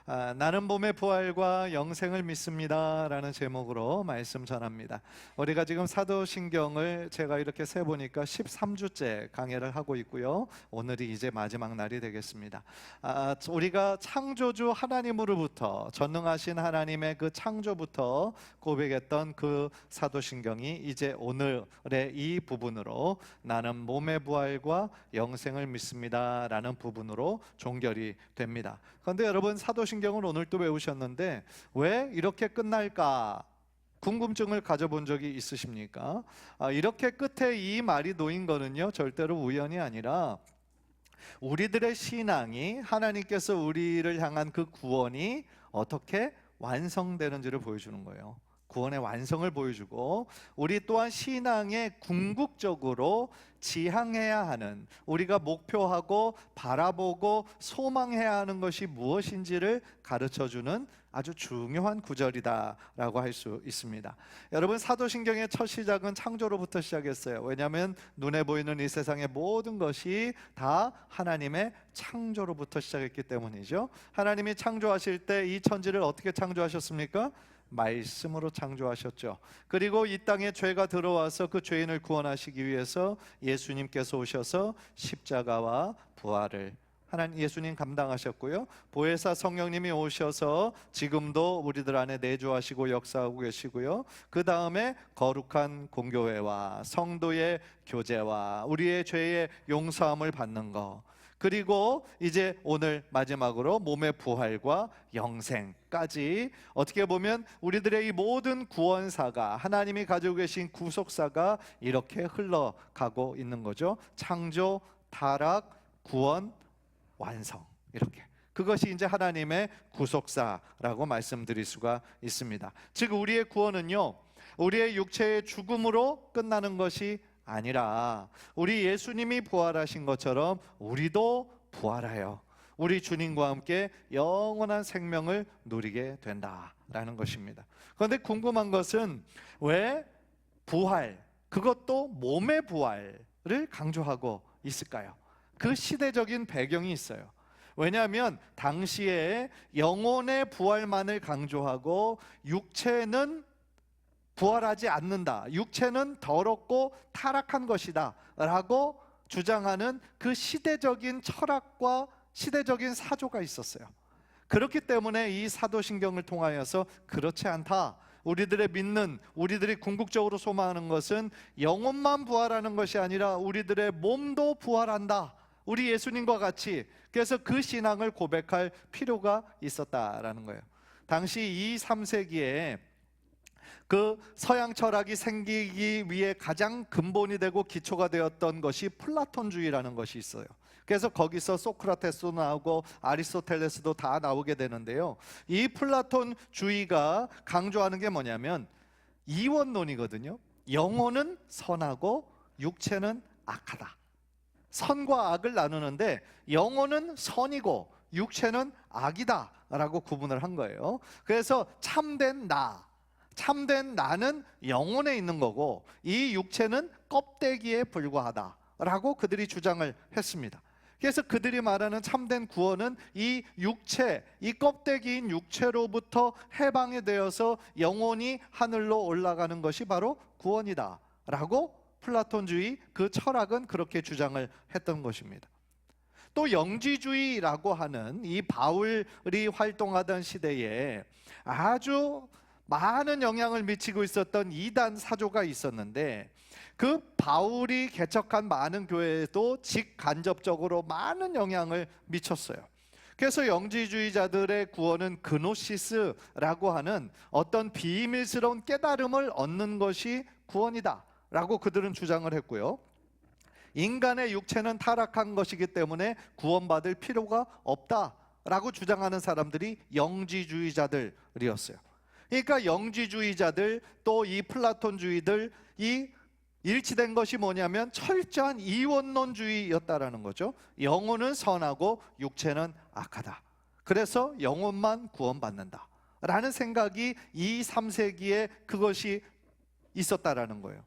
나는 몸의 부활과 영생을 믿습니다 라는 제목으로 말씀 전합니다. 우리가 지금 사도신경을 제가 이렇게 세보니까 13주째 강해를 하고 있고요, 오늘이 이제 마지막 날이 되겠습니다. 우리가 창조주 하나님으로부터, 전능하신 하나님의 그 창조부터 고백했던 그 사도신경이 이제 오늘의 이 부분으로 나는 몸의 부활과 영생을 믿습니다 라는 부분으로 종결이 됩니다. 그런데 여러분, 사도신경을 오늘 또 외우셨는데 왜 이렇게 끝날까 궁금증을 가져본 적이 있으십니까? 이렇게 끝에 이 말이 놓인 거는요, 절대로 우연이 아니라 우리들의 신앙이, 하나님께서 우리를 향한 그 구원이 어떻게 완성되는지를 보여주는 거예요. 구원의 완성을 보여주고, 우리 또한 신앙에 궁극적으로 지향해야 하는, 우리가 목표하고 바라보고 소망해야 하는 것이 무엇인지를 가르쳐주는 아주 중요한 구절이다라고 할 수 있습니다. 여러분, 사도신경의 첫 시작은 창조로부터 시작했어요. 왜냐하면 눈에 보이는 이 세상의 모든 것이 다 하나님의 창조로부터 시작했기 때문이죠. 하나님이 창조하실 때 이 천지를 어떻게 창조하셨습니까? 말씀으로 창조하셨죠. 그리고 이 땅에 죄가 들어와서 그 죄인을 구원하시기 위해서 예수님께서 오셔서 십자가와 부활을 하나님 예수님 감당하셨고요, 보혜사 성령님이 오셔서 지금도 우리들 안에 내주하시고 역사하고 계시고요, 그 다음에 거룩한 공교회와 성도의 교제와 우리의 죄의 용서함을 받는 것, 그리고 이제 오늘 마지막으로 몸의 부활과 영생까지, 어떻게 보면 우리들의 이 모든 구원사가, 하나님이 가지고 계신 구속사가 이렇게 흘러가고 있는 거죠. 창조, 타락, 구원, 완성, 이렇게. 그것이 이제 하나님의 구속사라고 말씀드릴 수가 있습니다. 즉 우리의 구원은요, 우리의 육체의 죽음으로 끝나는 것이 아니라 우리 예수님이 부활하신 것처럼 우리도 부활하여 우리 주님과 함께 영원한 생명을 누리게 된다라는 것입니다. 그런데 궁금한 것은 왜 부활, 그것도 몸의 부활을 강조하고 있을까요? 그 시대적인 배경이 있어요. 왜냐하면 당시에 영혼의 부활만을 강조하고 육체는 부활하지 않는다, 육체는 더럽고 타락한 것이다 라고 주장하는 그 시대적인 철학과 시대적인 사조가 있었어요. 그렇기 때문에 이 사도신경을 통하여서 그렇지 않다, 우리들의 믿는, 우리들이 궁극적으로 소망하는 것은 영혼만 부활하는 것이 아니라 우리들의 몸도 부활한다, 우리 예수님과 같이. 그래서 그 신앙을 고백할 필요가 있었다라는 거예요. 당시 2, 3세기에 그 서양 철학이 생기기 위해 가장 근본이 되고 기초가 되었던 것이 플라톤주의라는 것이 있어요. 그래서 거기서 소크라테스도 나오고 아리스토텔레스도 다 나오게 되는데요, 이 플라톤주의가 강조하는 게 뭐냐면 이원론이거든요. 영혼은 선하고 육체는 악하다. 선과 악을 나누는데 영혼은 선이고 육체는 악이다 라고 구분을 한 거예요. 그래서 참된 나는 영혼에 있는 거고 이 육체는 껍데기에 불과하다 라고 그들이 주장을 했습니다. 그래서 그들이 말하는 참된 구원은 이 육체, 이 껍데기인 육체로부터 해방이 되어서 영혼이 하늘로 올라가는 것이 바로 구원이다 라고 플라톤주의 그 철학은 그렇게 주장을 했던 것입니다. 또 영지주의라고 하는, 이 바울이 활동하던 시대에 아주 많은 영향을 미치고 있었던 이단 사조가 있었는데, 그 바울이 개척한 많은 교회에도 직간접적으로 많은 영향을 미쳤어요. 그래서 영지주의자들의 구원은 그노시스라고 하는 어떤 비밀스러운 깨달음을 얻는 것이 구원이다 라고 그들은 주장을 했고요, 인간의 육체는 타락한 것이기 때문에 구원받을 필요가 없다라고 주장하는 사람들이 영지주의자들이었어요. 그러니까 영지주의자들, 또 이 플라톤주의들, 이 일치된 것이 뭐냐면 철저한 이원론주의였다라는 거죠. 영혼은 선하고 육체는 악하다, 그래서 영혼만 구원받는다 라는 생각이 2, 3세기에 그것이 있었다라는 거예요.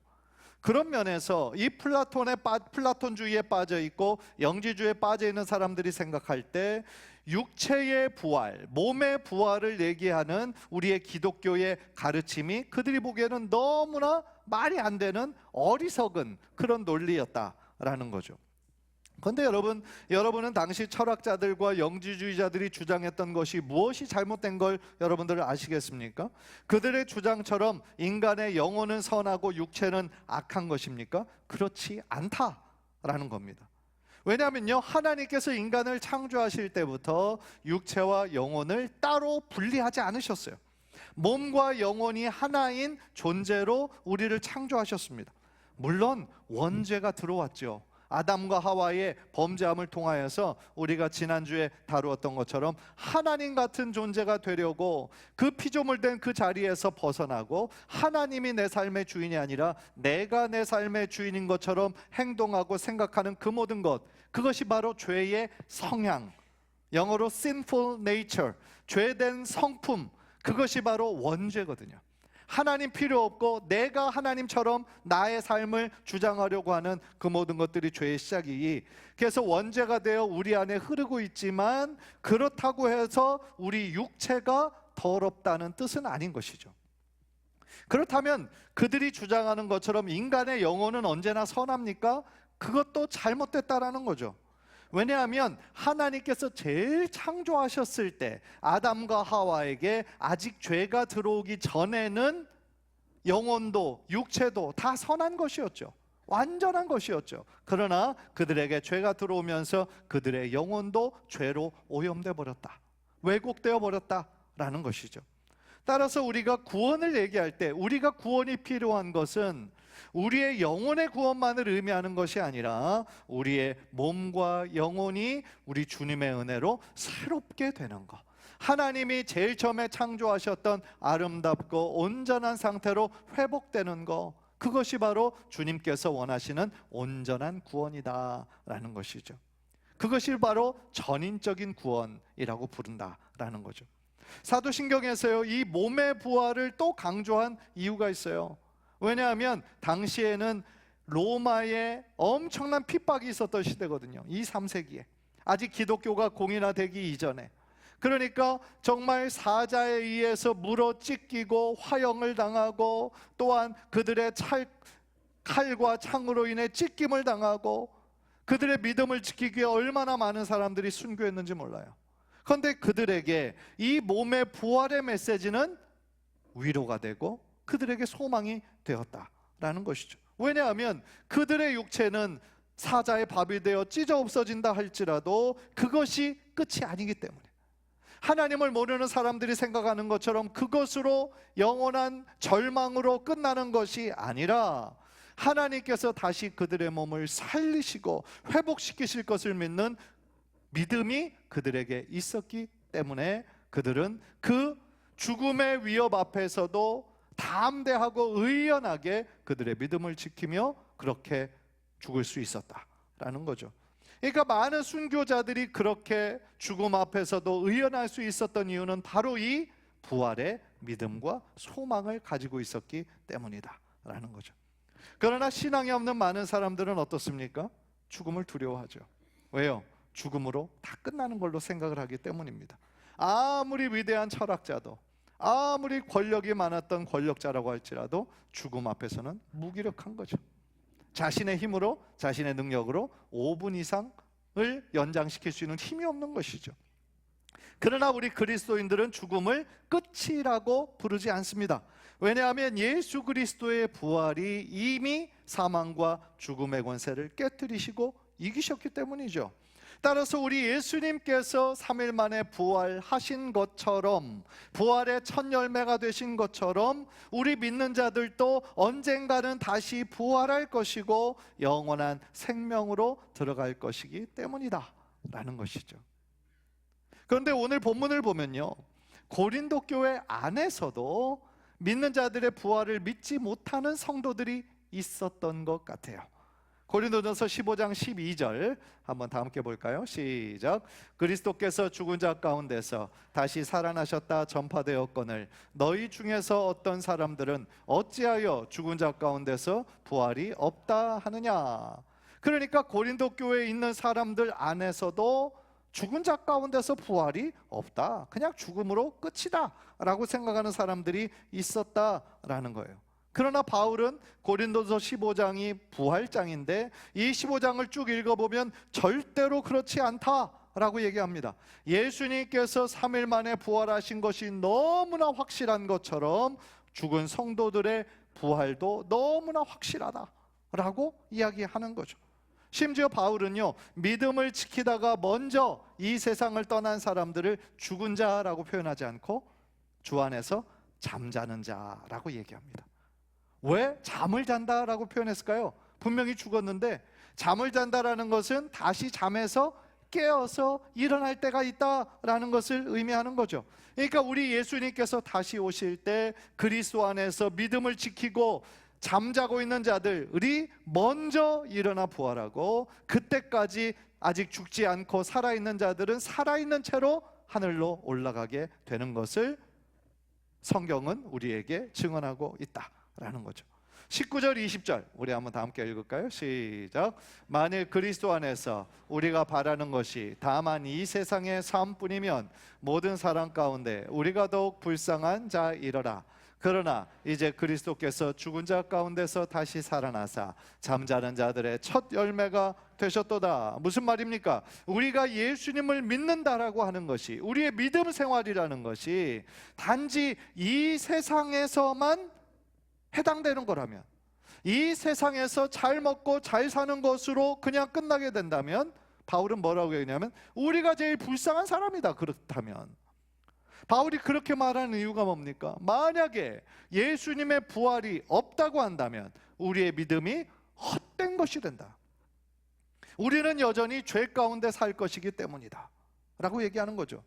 그런 면에서 이 플라톤주의에 빠져 있고 영지주의에 빠져 있는 사람들이 생각할 때 육체의 부활, 몸의 부활을 얘기하는 우리의 기독교의 가르침이 그들이 보기에는 너무나 말이 안 되는 어리석은 그런 논리였다라는 거죠. 그런데 여러분은 당시 철학자들과 영지주의자들이 주장했던 것이 무엇이 잘못된 걸 여러분들 아시겠습니까? 그들의 주장처럼 인간의 영혼은 선하고 육체는 악한 것입니까? 그렇지 않다라는 겁니다. 왜냐하면요, 하나님께서 인간을 창조하실 때부터 육체와 영혼을 따로 분리하지 않으셨어요. 몸과 영혼이 하나인 존재로 우리를 창조하셨습니다. 물론 원죄가 들어왔죠. 아담과 하와의 범죄함을 통하여서 우리가 지난주에 다루었던 것처럼 하나님 같은 존재가 되려고 그 피조물된 그 자리에서 벗어나고 하나님이 내 삶의 주인이 아니라 내가 내 삶의 주인인 것처럼 행동하고 생각하는 그 모든 것, 그것이 바로 죄의 성향, 영어로 sinful nature, 죄된 성품, 그것이 바로 원죄거든요. 하나님 필요 없고 내가 하나님처럼 나의 삶을 주장하려고 하는 그 모든 것들이 죄의 시작이기, 그래서 원죄가 되어 우리 안에 흐르고 있지만 그렇다고 해서 우리 육체가 더럽다는 뜻은 아닌 것이죠. 그렇다면 그들이 주장하는 것처럼 인간의 영혼은 언제나 선합니까? 그것도 잘못됐다라는 거죠. 왜냐하면 하나님께서 제일 창조하셨을 때 아담과 하와에게 아직 죄가 들어오기 전에는 영혼도 육체도 다 선한 것이었죠. 완전한 것이었죠. 그러나 그들에게 죄가 들어오면서 그들의 영혼도 죄로 오염되어 버렸다, 왜곡되어 버렸다라는 것이죠. 따라서 우리가 구원을 얘기할 때 우리가 구원이 필요한 것은 우리의 영혼의 구원만을 의미하는 것이 아니라 우리의 몸과 영혼이 우리 주님의 은혜로 새롭게 되는 것, 하나님이 제일 처음에 창조하셨던 아름답고 온전한 상태로 회복되는 것, 그것이 바로 주님께서 원하시는 온전한 구원이다라는 것이죠. 그것이 바로 전인적인 구원이라고 부른다라는 거죠. 사도신경에서요, 이 몸의 부활을 또 강조한 이유가 있어요. 왜냐하면 당시에는 로마에 엄청난 핍박이 있었던 시대거든요. 2, 3세기에 아직 기독교가 공인화되기 이전에. 그러니까 정말 사자에 의해서 물어 찢기고 화형을 당하고, 또한 그들의 칼과 창으로 인해 찢김을 당하고, 그들의 믿음을 지키기 위해 얼마나 많은 사람들이 순교했는지 몰라요. 그런데 그들에게 이 몸의 부활의 메시지는 위로가 되고 그들에게 소망이 되었다라는 것이죠. 왜냐하면 그들의 육체는 사자의 밥이 되어 찢어 없어진다 할지라도 그것이 끝이 아니기 때문에, 하나님을 모르는 사람들이 생각하는 것처럼 그것으로 영원한 절망으로 끝나는 것이 아니라 하나님께서 다시 그들의 몸을 살리시고 회복시키실 것을 믿는 믿음이 그들에게 있었기 때문에 그들은 그 죽음의 위협 앞에서도 담대하고 의연하게 그들의 믿음을 지키며 그렇게 죽을 수 있었다라는 거죠. 그러니까 많은 순교자들이 그렇게 죽음 앞에서도 의연할 수 있었던 이유는 바로 이 부활의 믿음과 소망을 가지고 있었기 때문이다라는 거죠. 그러나 신앙이 없는 많은 사람들은 어떻습니까? 죽음을 두려워하죠. 왜요? 죽음으로 다 끝나는 걸로 생각을 하기 때문입니다. 아무리 위대한 철학자도, 아무리 권력이 많았던 권력자라고 할지라도 죽음 앞에서는 무기력한 거죠. 자신의 힘으로, 자신의 능력으로 5분 이상을 연장시킬 수 있는 힘이 없는 것이죠. 그러나 우리 그리스도인들은 죽음을 끝이라고 부르지 않습니다. 왜냐하면 예수 그리스도의 부활이 이미 사망과 죽음의 권세를 깨뜨리시고 이기셨기 때문이죠. 따라서 우리 예수님께서 3일 만에 부활하신 것처럼, 부활의 첫 열매가 되신 것처럼 우리 믿는 자들도 언젠가는 다시 부활할 것이고 영원한 생명으로 들어갈 것이기 때문이다 라는 것이죠. 그런데 오늘 본문을 보면요, 고린도 교회 안에서도 믿는 자들의 부활을 믿지 못하는 성도들이 있었던 것 같아요. 고린도전서 15장 12절 한번 다 함께 볼까요? 시작. 그리스도께서 죽은 자 가운데서 다시 살아나셨다 전파되었거늘 너희 중에서 어떤 사람들은 어찌하여 죽은 자 가운데서 부활이 없다 하느냐. 그러니까 고린도 교회에 있는 사람들 안에서도 죽은 자 가운데서 부활이 없다, 그냥 죽음으로 끝이다 라고 생각하는 사람들이 있었다라는 거예요. 그러나 바울은 고린도서 15장이 부활장인데 이 15장을 쭉 읽어보면 절대로 그렇지 않다라고 얘기합니다. 예수님께서 3일 만에 부활하신 것이 너무나 확실한 것처럼 죽은 성도들의 부활도 너무나 확실하다라고 이야기하는 거죠. 심지어 바울은요, 믿음을 지키다가 먼저 이 세상을 떠난 사람들을 죽은 자라고 표현하지 않고 주 안에서 잠자는 자라고 얘기합니다. 왜 잠을 잔다라고 표현했을까요? 분명히 죽었는데 잠을 잔다라는 것은 다시 잠에서 깨어서 일어날 때가 있다라는 것을 의미하는 거죠. 그러니까 우리 예수님께서 다시 오실 때 그리스도 안에서 믿음을 지키고 잠자고 있는 자들이 먼저 일어나 부활하고, 그때까지 아직 죽지 않고 살아있는 자들은 살아있는 채로 하늘로 올라가게 되는 것을 성경은 우리에게 증언하고 있다라는 거죠. 19절 20절 우리 한번 다 함께 읽을까요? 시작. 만일 그리스도 안에서 우리가 바라는 것이 다만 이 세상의 삶뿐이면 모든 사람 가운데 우리가 더욱 불쌍한 자이러라. 그러나 이제 그리스도께서 죽은 자 가운데서 다시 살아나사 잠자는 자들의 첫 열매가 되셨도다. 무슨 말입니까? 우리가 예수님을 믿는다라고 하는 것이, 우리의 믿음 생활이라는 것이 단지 이 세상에서만 해당되는 거라면, 이 세상에서 잘 먹고 잘 사는 것으로 그냥 끝나게 된다면, 바울은 뭐라고 얘기냐면 우리가 제일 불쌍한 사람이다. 그렇다면 바울이 그렇게 말하는 이유가 뭡니까? 만약에 예수님의 부활이 없다고 한다면 우리의 믿음이 헛된 것이 된다. 우리는 여전히 죄 가운데 살 것이기 때문이다 라고 얘기하는 거죠.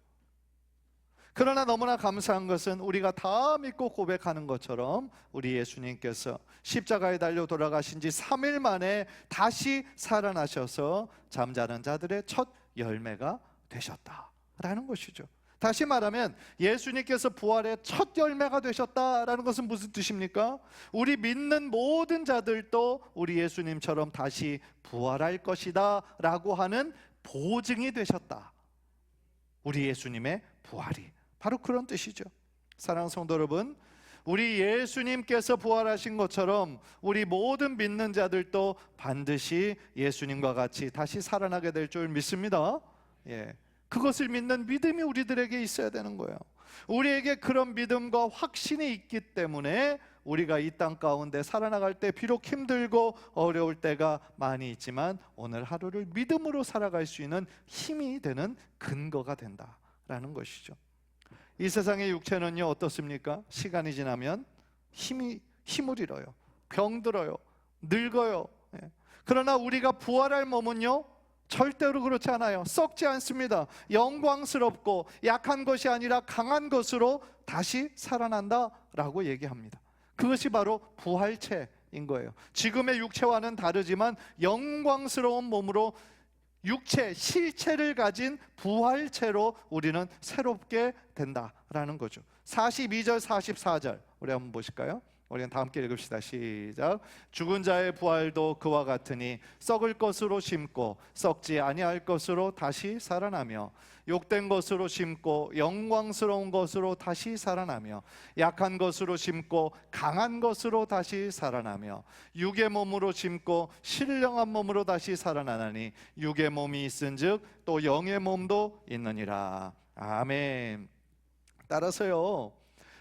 그러나 너무나 감사한 것은 우리가 다 믿고 고백하는 것처럼 우리 예수님께서 십자가에 달려 돌아가신 지 3일 만에 다시 살아나셔서 잠자는 자들의 첫 열매가 되셨다라는 것이죠. 다시 말하면 예수님께서 부활의 첫 열매가 되셨다라는 것은 무슨 뜻입니까? 우리 믿는 모든 자들도 우리 예수님처럼 다시 부활할 것이다 라고 하는 보증이 되셨다. 우리 예수님의 부활이 바로 그런 뜻이죠. 사랑하는 성도 여러분, 우리 예수님께서 부활하신 것처럼 우리 모든 믿는 자들도 반드시 예수님과 같이 다시 살아나게 될 줄 믿습니다. 그것을 믿는 믿음이 우리들에게 있어야 되는 거예요. 우리에게 그런 믿음과 확신이 있기 때문에 우리가 이 땅 가운데 살아나갈 때 비록 힘들고 어려울 때가 많이 있지만 오늘 하루를 믿음으로 살아갈 수 있는 힘이 되는 근거가 된다라는 것이죠. 이 세상의 육체는요 어떻습니까? 시간이 지나면 힘을 잃어요. 병들어요. 늙어요. 그러나 우리가 부활할 몸은요 절대로 그렇지 않아요. 썩지 않습니다. 영광스럽고 약한 것이 아니라 강한 것으로 다시 살아난다라고 얘기합니다. 그것이 바로 부활체인 거예요. 지금의 육체와는 다르지만 영광스러운 몸으로 육체, 실체를 가진 부활체로 우리는 새롭게 된다라는 거죠. 42절, 44절 우리 한번 보실까요? 우리는 다 함께 읽읍시다. 시작. 죽은 자의 부활도 그와 같으니 썩을 것으로 심고 썩지 아니할 것으로 다시 살아나며, 욕된 것으로 심고 영광스러운 것으로 다시 살아나며, 약한 것으로 심고 강한 것으로 다시 살아나며, 육의 몸으로 심고 신령한 몸으로 다시 살아나나니 육의 몸이 있은즉 또 영의 몸도 있느니라. 아멘. 따라서요,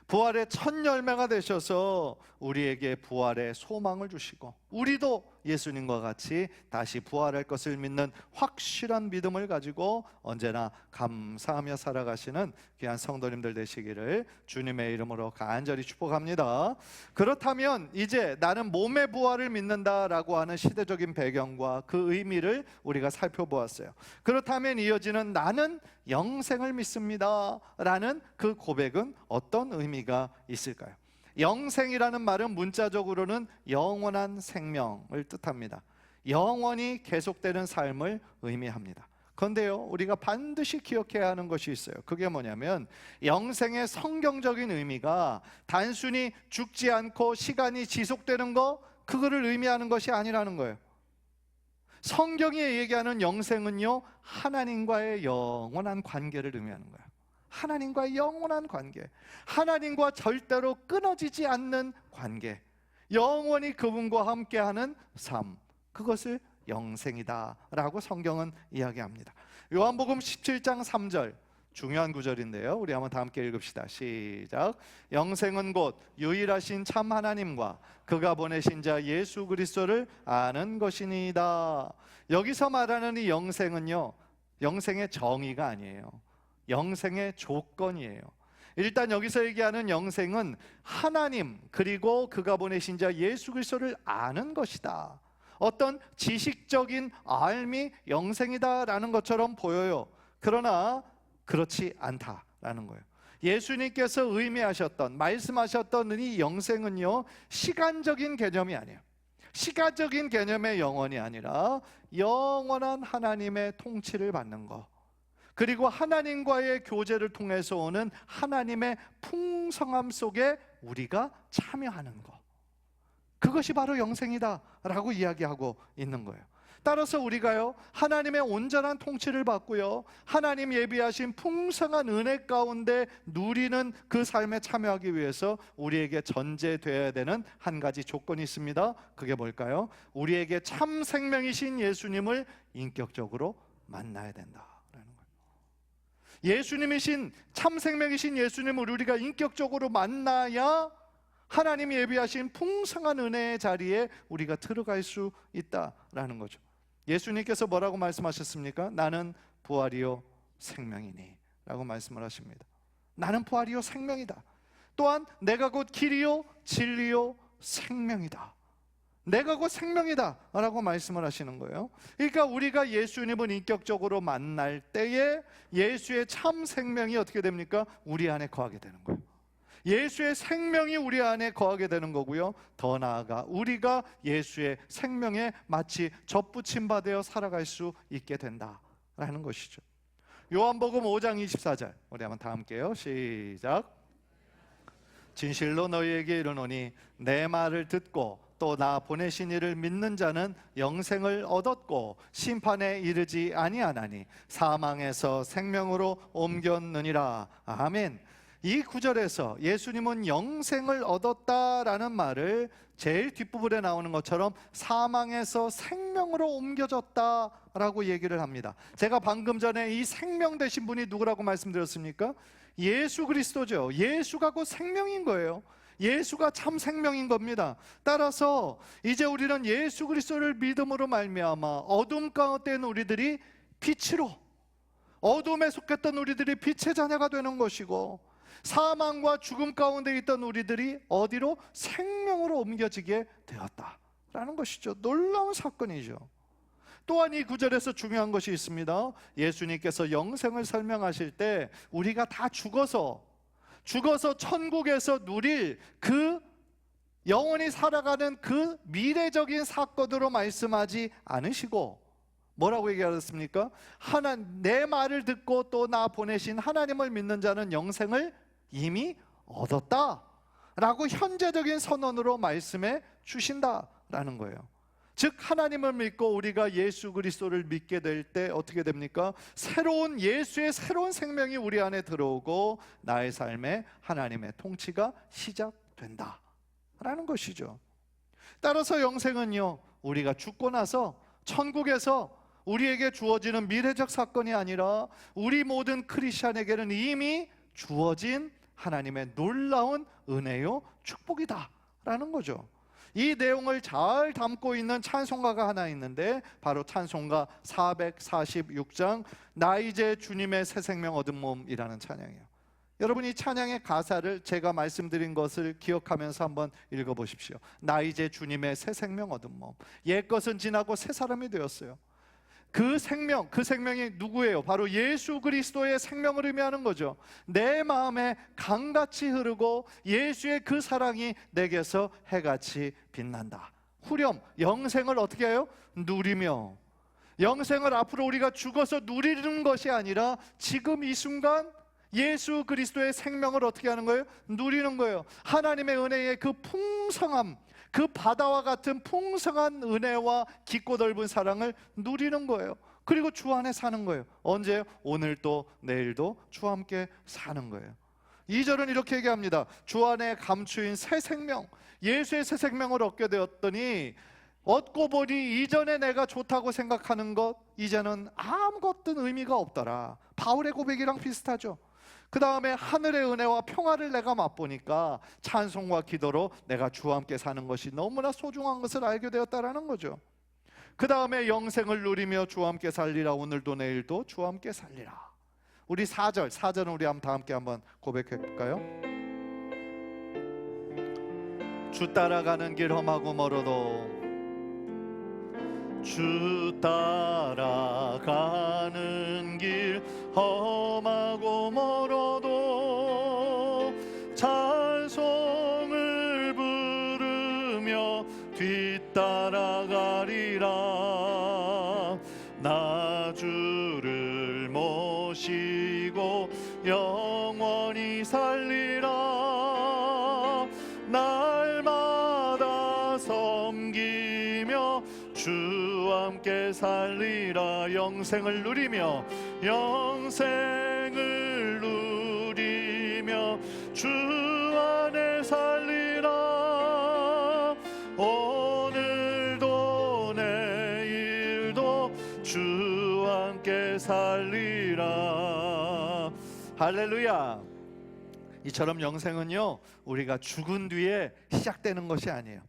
부활의 첫 열매가 되셔서 우리에게 부활의 소망을 주시고 우리도 예수님과 같이 다시 부활할 것을 믿는 확실한 믿음을 가지고 언제나 감사하며 살아가시는 귀한 성도님들 되시기를 주님의 이름으로 간절히 축복합니다. 그렇다면 이제 나는 몸의 부활을 믿는다라고 하는 시대적인 배경과 그 의미를 우리가 살펴보았어요. 그렇다면 이어지는 나는 영생을 믿습니다 라는 그 고백은 어떤 의미가 있을까요? 영생이라는 말은 문자적으로는 영원한 생명을 뜻합니다. 영원히 계속되는 삶을 의미합니다. 그런데요, 우리가 반드시 기억해야 하는 것이 있어요. 그게 뭐냐면 영생의 성경적인 의미가 단순히 죽지 않고 시간이 지속되는 거, 그거를 의미하는 것이 아니라는 거예요. 성경이 얘기하는 영생은요, 하나님과의 영원한 관계를 의미하는 거예요. 하나님과의 영원한 관계, 하나님과 절대로 끊어지지 않는 관계, 영원히 그분과 함께하는 삶, 그것을 영생이다 라고 성경은 이야기합니다. 요한복음 17장 3절, 중요한 구절인데요, 우리 한번 다 함께 읽읍시다. 시작. 영생은 곧 유일하신 참 하나님과 그가 보내신 자 예수 그리스도를 아는 것이니이다. 여기서 말하는 이 영생은요, 영생의 정의가 아니에요. 영생의 조건이에요. 일단 여기서 얘기하는 영생은 하나님 그리고 그가 보내신 자 예수 그리스도를 아는 것이다. 어떤 지식적인 알미 영생이다라는 것처럼 보여요. 그러나 그렇지 않다라는 거예요. 예수님께서 의미하셨던, 말씀하셨던 이 영생은요, 시간적인 개념이 아니에요. 시간적인 개념의 영원이 아니라 영원한 하나님의 통치를 받는 것, 그리고 하나님과의 교제를 통해서 오는 하나님의 풍성함 속에 우리가 참여하는 것, 그것이 바로 영생이다 라고 이야기하고 있는 거예요. 따라서 우리가요, 하나님의 온전한 통치를 받고요, 하나님 예비하신 풍성한 은혜 가운데 누리는 그 삶에 참여하기 위해서 우리에게 전제되어야 되는 한 가지 조건이 있습니다. 그게 뭘까요? 우리에게 참 생명이신 예수님을 인격적으로 만나야 된다라는 거예요. 예수님이신, 참 생명이신 예수님을 우리가 인격적으로 만나야 하나님이 예비하신 풍성한 은혜의 자리에 우리가 들어갈 수 있다라는 거죠. 예수님께서 뭐라고 말씀하셨습니까? 나는 부활이요 생명이니 라고 말씀을 하십니다. 나는 부활이요 생명이다. 또한 내가 곧 길이요 진리요 생명이다. 내가 곧 생명이다 라고 말씀을 하시는 거예요. 그러니까 우리가 예수님을 인격적으로 만날 때에 예수의 참 생명이 어떻게 됩니까? 우리 안에 거하게 되는 거예요. 예수의 생명이 우리 안에 거하게 되는 거고요, 더 나아가 우리가 예수의 생명에 마치 접붙임 받아 살아갈 수 있게 된다라는 것이죠. 요한복음 5장 24절 우리 한번 다 함께요. 시작. 진실로 너희에게 이르노니 내 말을 듣고 또 나 보내신 이를 믿는 자는 영생을 얻었고 심판에 이르지 아니하나니 사망에서 생명으로 옮겼느니라. 아멘. 이 구절에서 예수님은 영생을 얻었다라는 말을 제일 뒷부분에 나오는 것처럼 사망에서 생명으로 옮겨졌다라고 얘기를 합니다. 제가 방금 전에 이 생명 되신 분이 누구라고 말씀드렸습니까? 예수 그리스도죠. 예수가 곧 생명인 거예요. 예수가 참 생명인 겁니다. 따라서 이제 우리는 예수 그리스도를 믿음으로 말미암아 어둠 가운데 있는 우리들이 빛으로, 어둠에 속했던 우리들이 빛의 자녀가 되는 것이고, 사망과 죽음 가운데 있던 우리들이 어디로? 생명으로 옮겨지게 되었다라는 것이죠. 놀라운 사건이죠. 또한 이 구절에서 중요한 것이 있습니다. 예수님께서 영생을 설명하실 때 우리가 다 죽어서 천국에서 누릴 그 영원히 살아가는 그 미래적인 사건으로 말씀하지 않으시고 뭐라고 얘기하셨습니까? 내 말을 듣고 또 나 보내신 하나님을 믿는 자는 영생을 이미 얻었다 라고 현재적인 선언으로 말씀해 주신다라는 거예요. 즉 하나님을 믿고 우리가 예수 그리스도를 믿게 될 때 어떻게 됩니까? 예수의 새로운 생명이 우리 안에 들어오고 나의 삶에 하나님의 통치가 시작된다 라는 것이죠. 따라서 영생은요, 우리가 죽고 나서 천국에서 우리에게 주어지는 미래적 사건이 아니라 우리 모든 크리스찬에게는 이미 주어진 하나님의 놀라운 은혜요 축복이다 라는 거죠. 이 내용을 잘 담고 있는 찬송가가 하나 있는데 바로 찬송가 446장 나 이제 주님의 새 생명 얻은 몸이라는 찬양이에요. 여러분 이 찬양의 가사를 제가 말씀드린 것을 기억하면서 한번 읽어보십시오. 나 이제 주님의 새 생명 얻은 몸, 옛것은 지나고 새 사람이 되었어요. 그 생명이 누구예요? 바로 예수 그리스도의 생명을 의미하는 거죠. 내 마음에 강같이 흐르고 예수의 그 사랑이 내게서 해같이 빛난다 후렴, 영생을 어떻게 해요? 누리며. 영생을 앞으로 우리가 죽어서 누리는 것이 아니라 지금 이 순간 예수 그리스도의 생명을 어떻게 하는 거예요? 누리는 거예요. 하나님의 은혜의 그 풍성함, 그 바다와 같은 풍성한 은혜와 깊고 넓은 사랑을 누리는 거예요. 그리고 주 안에 사는 거예요. 언제요? 오늘도 내일도 주와 함께 사는 거예요. 2절은 이렇게 얘기합니다. 주 안에 감추인 새 생명, 예수의 새 생명을 얻게 되었더니 얻고 보니 이전에 내가 좋다고 생각하는 것 이제는 아무것도 의미가 없더라. 바울의 고백이랑 비슷하죠. 그 다음에 하늘의 은혜와 평화를 내가 맛보니까 찬송과 기도로 내가 주와 함께 사는 것이 너무나 소중한 것을 알게 되었다라는 거죠. 그 다음에 영생을 누리며 주와 함께 살리라. 오늘도 내일도 주와 함께 살리라. 우리 4절은 우리 다 함께 한번 고백해 볼까요? 주 따라가는 길 험하고 멀어도, 주 따라가는 길 험하고 멀어도 찬송을 부르며 뒤따라가리라. 나 주를 모시고 영원히 살리라. 날마다 섬기며 주와 함께 살리라. 영생을 누리며 영생을 누리며 주 안에 살리라. 오늘도 내일도 주와 함께 살리라. 할렐루야. 이처럼 영생은요, 우리가 죽은 뒤에 시작되는 것이 아니에요.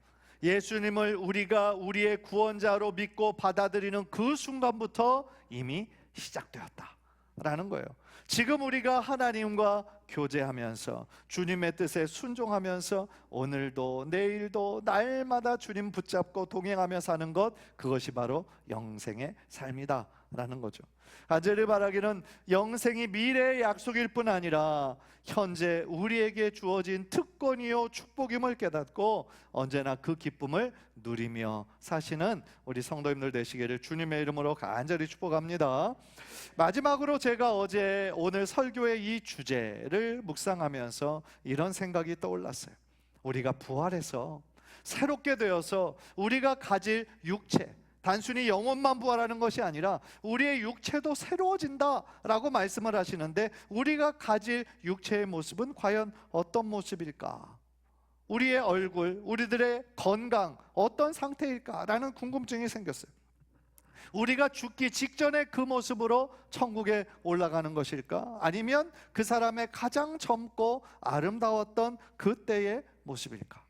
예수님을 우리가 우리의 구원자로 믿고 받아들이는 그 순간부터 이미 시작되었다라는 거예요. 지금 우리가 하나님과 교제하면서 주님의 뜻에 순종하면서 오늘도 내일도 날마다 주님 붙잡고 동행하며 사는 것, 그것이 바로 영생의 삶이다 라는 거죠. 간절히 바라기는 영생이 미래의 약속일 뿐 아니라 현재 우리에게 주어진 특권이요 축복임을 깨닫고 언제나 그 기쁨을 누리며 사시는 우리 성도님들 되시기를 주님의 이름으로 간절히 축복합니다. 마지막으로 제가 오늘 설교의 이 주제를 묵상하면서 이런 생각이 떠올랐어요. 우리가 부활해서 새롭게 되어서 우리가 가질 육체, 단순히 영혼만 부활하는 것이 아니라 우리의 육체도 새로워진다라고 말씀을 하시는데, 우리가 가질 육체의 모습은 과연 어떤 모습일까? 우리의 얼굴, 우리들의 건강 어떤 상태일까라는 궁금증이 생겼어요. 우리가 죽기 직전에 그 모습으로 천국에 올라가는 것일까? 아니면 그 사람의 가장 젊고 아름다웠던 그때의 모습일까?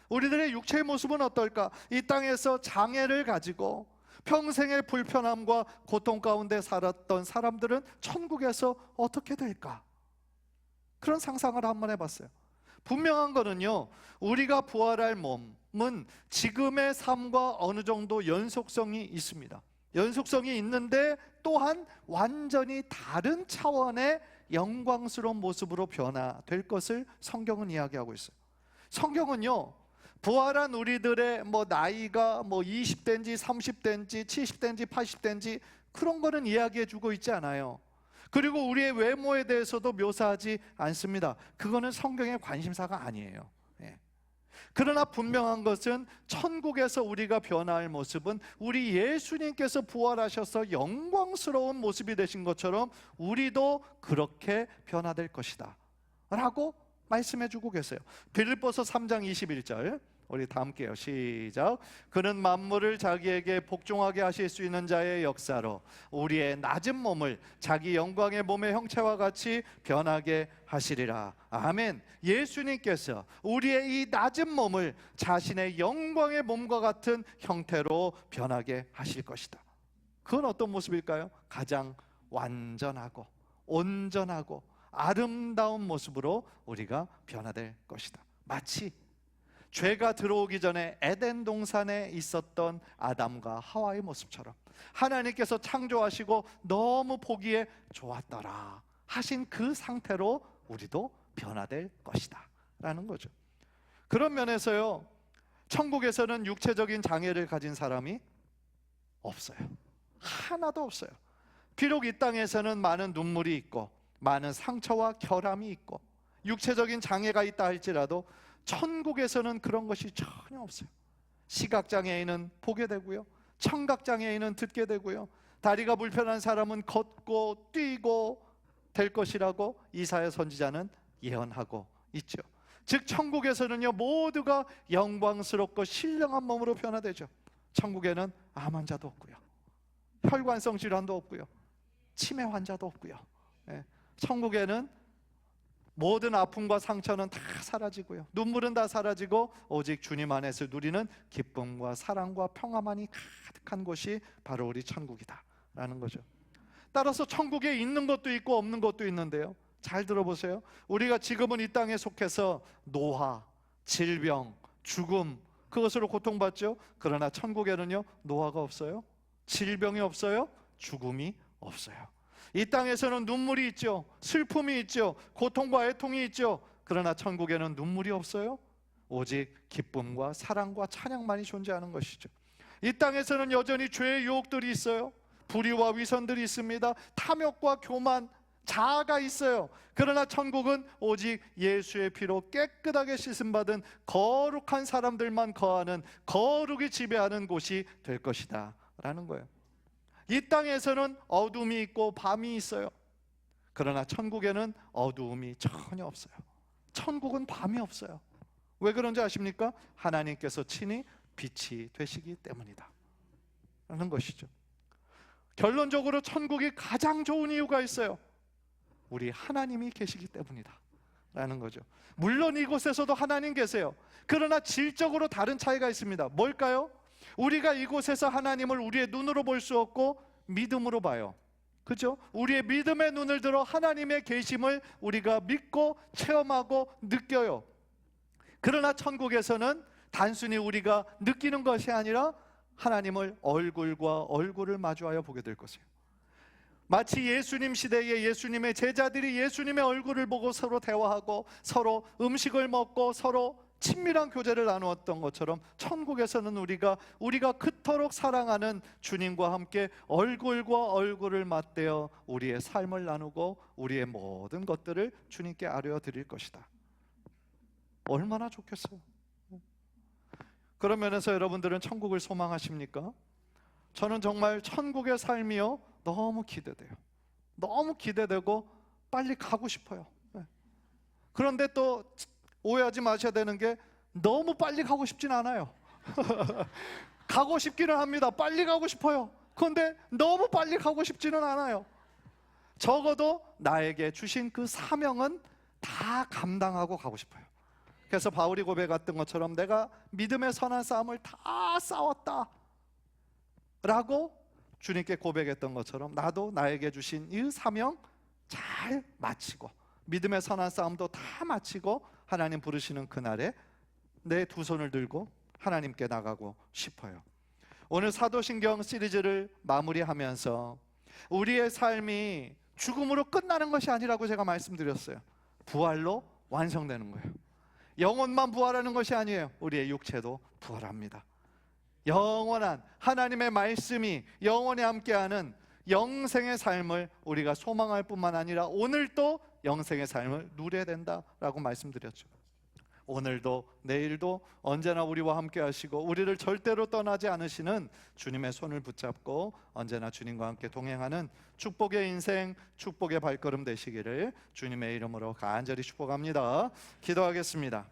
우리들의 육체의 모습은 어떨까? 이 땅에서 장애를 가지고 평생의 불편함과 고통 가운데 살았던 사람들은 천국에서 어떻게 될까? 그런 상상을 한번 해봤어요. 분명한 거는요, 우리가 부활할 몸은 지금의 삶과 어느 정도 연속성이 있습니다. 연속성이 있는데 또한 완전히 다른 차원의 영광스러운 모습으로 변화될 것을 성경은 이야기하고 있어요. 성경은요, 부활한 우리들의 나이가 20대인지 30대인지 70대인지 80대인지 그런 거는 이야기해 주고 있지 않아요. 그리고 우리의 외모에 대해서도 묘사하지 않습니다. 그거는 성경의 관심사가 아니에요. 그러나 분명한 것은 천국에서 우리가 변화할 모습은 우리 예수님께서 부활하셔서 영광스러운 모습이 되신 것처럼 우리도 그렇게 변화될 것이다 라고 말씀해 주고 계세요. 빌립보서 3장 21절 우리 다 함께요. 시작. 그는 만물을 자기에게 복종하게 하실 수 있는 자의 역사로 우리의 낮은 몸을 자기 영광의 몸의 형체와 같이 변하게 하시리라. 아멘. 예수님께서 우리의 이 낮은 몸을 자신의 영광의 몸과 같은 형태로 변하게 하실 것이다. 그건 어떤 모습일까요? 가장 완전하고 온전하고 아름다운 모습으로 우리가 변화될 것이다. 마치 죄가 들어오기 전에 에덴 동산에 있었던 아담과 하와의 모습처럼 하나님께서 창조하시고 너무 보기에 좋았더라 하신 그 상태로 우리도 변화될 것이다 라는 거죠. 그런 면에서요, 천국에서는 육체적인 장애를 가진 사람이 없어요. 하나도 없어요. 비록 이 땅에서는 많은 눈물이 있고 많은 상처와 결함이 있고 육체적인 장애가 있다 할지라도 천국에서는 그런 것이 전혀 없어요. 시각장애인은 보게 되고요, 청각장애인은 듣게 되고요, 다리가 불편한 사람은 걷고 뛰고 될 것이라고 이사야 선지자는 예언하고 있죠. 즉 천국에서는요, 모두가 영광스럽고 신령한 몸으로 변화되죠. 천국에는 암 환자도 없고요, 혈관성 질환도 없고요, 치매 환자도 없고요. 천국에는 모든 아픔과 상처는 다 사라지고요, 눈물은 다 사라지고 오직 주님 안에서 누리는 기쁨과 사랑과 평화만이 가득한 곳이 바로 우리 천국이다 라는 거죠. 따라서 천국에 있는 것도 있고 없는 것도 있는데요, 잘 들어보세요. 우리가 지금은 이 땅에 속해서 노화, 질병, 죽음, 그것으로 고통받죠. 그러나 천국에는요, 노화가 없어요, 질병이 없어요, 죽음이 없어요. 이 땅에서는 눈물이 있죠, 슬픔이 있죠, 고통과 애통이 있죠. 그러나 천국에는 눈물이 없어요. 오직 기쁨과 사랑과 찬양만이 존재하는 것이죠. 이 땅에서는 여전히 죄의 유혹들이 있어요. 불의와 위선들이 있습니다. 탐욕과 교만, 자아가 있어요. 그러나 천국은 오직 예수의 피로 깨끗하게 씻음받은 거룩한 사람들만 거하는, 거룩이 지배하는 곳이 될 것이다 라는 거예요. 이 땅에서는 어둠이 있고 밤이 있어요. 그러나 천국에는 어두움이 전혀 없어요. 천국은 밤이 없어요. 왜 그런지 아십니까? 하나님께서 친히 빛이 되시기 때문이다 라는 것이죠. 결론적으로 천국이 가장 좋은 이유가 있어요. 우리 하나님이 계시기 때문이다 라는 거죠. 물론 이곳에서도 하나님 계세요. 그러나 질적으로 다른 차이가 있습니다. 뭘까요? 우리가 이곳에서 하나님을 우리의 눈으로 볼 수 없고 믿음으로 봐요. 그죠? 우리의 믿음의 눈을 들어 하나님의 계심을 우리가 믿고 체험하고 느껴요. 그러나 천국에서는 단순히 우리가 느끼는 것이 아니라 하나님을 얼굴과 얼굴을 마주하여 보게 될 것이에요. 마치 예수님 시대에 예수님의 제자들이 예수님의 얼굴을 보고 서로 대화하고 서로 음식을 먹고 서로 친밀한 교제를 나누었던 것처럼 천국에서는 우리가 그토록 사랑하는 주님과 함께 얼굴과 얼굴을 맞대어 우리의 삶을 나누고 우리의 모든 것들을 주님께 아뢰어 드릴 것이다. 얼마나 좋겠어요. 그런 면에서 여러분들은 천국을 소망하십니까? 저는 정말 천국의 삶이요, 너무 기대돼요. 너무 기대되고 빨리 가고 싶어요. 그런데 또 오해하지 마셔야 되는 게 너무 빨리 가고 싶진 않아요. 가고 싶기는 합니다. 빨리 가고 싶어요. 그런데 너무 빨리 가고 싶지는 않아요. 적어도 나에게 주신 그 사명은 다 감당하고 가고 싶어요. 그래서 바울이 고백했던 것처럼 내가 믿음의 선한 싸움을 다 싸웠다 라고 주님께 고백했던 것처럼 나도 나에게 주신 이 사명 잘 마치고 믿음의 선한 싸움도 다 마치고 하나님 부르시는 그날에 내 두 손을 들고 하나님께 나가고 싶어요. 오늘 사도신경 시리즈를 마무리하면서 우리의 삶이 죽음으로 끝나는 것이 아니라고 제가 말씀드렸어요. 부활로 완성되는 거예요. 영혼만 부활하는 것이 아니에요. 우리의 육체도 부활합니다. 영원한 하나님의 말씀이 영원히 함께하는 영생의 삶을 우리가 소망할 뿐만 아니라 오늘도 영생의 삶을 누려야 된다라고 말씀드렸죠. 오늘도 내일도 언제나 우리와 함께 하시고 우리를 절대로 떠나지 않으시는 주님의 손을 붙잡고 언제나 주님과 함께 동행하는 축복의 인생, 축복의 발걸음 되시기를 주님의 이름으로 간절히 축복합니다. 기도하겠습니다.